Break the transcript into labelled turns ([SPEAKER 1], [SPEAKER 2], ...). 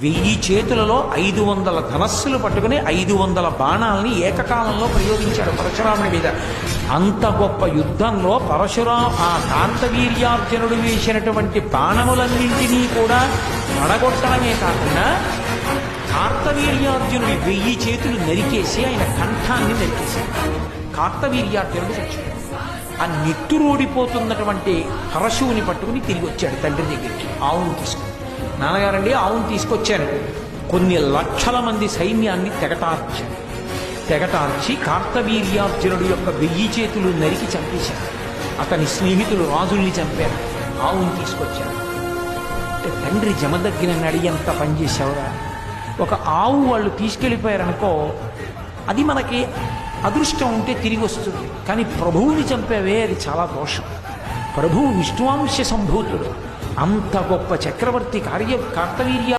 [SPEAKER 1] 1000 చేతులలో 500 ధనస్సులు పట్టుకుని 500 బాణాలని ఏకకాలంలో ప్రయోగించాడు పరశురాముడి మీద. అంత గొప్ప యుద్ధంలో ఆ కార్తవీర్యార్జునుడు వేసినటువంటి బాణములన్నింటినీ కూడా పడగొట్టడమే కాకుండా కార్తవీర్యార్జునుడి 1000 చేతులు నరికేసి ఆయన కంఠాన్ని నరికేశాడు. కార్తవీర్యార్జునుడు చచ్చాడు. ఆ నెత్తురోడిపోతున్నటువంటి పరశువుని పట్టుకుని తిరిగి వచ్చాడు తండ్రి దగ్గరికి. ఆవును తీసుకుని, నాన్నగారండి ఆవును తీసుకొచ్చాను. కొన్ని లక్షల మంది సైన్యాన్ని తెగటార్చి కార్తవీర్యార్జునుడు యొక్క 1000 చేతులు నరికి చంపేశారు. అతని స్నేహితులు రాజుల్ని చంపారు. ఆవును తీసుకొచ్చారు. అంటే తండ్రి జమదగ్గినని ఎంత పనిచేశావురా. ఒక ఆవు వాళ్ళు తీసుకెళ్ళిపోయారనుకో, అది మనకి అదృష్టం ఉంటే తిరిగి వస్తుంది. కానీ ప్రభువుని చంపేవే, అది చాలా దోషం. ప్రభువు విష్ణువాంశ సంభూతుడు. అంత గొప్ప చక్రవర్తి కార్తవీర్య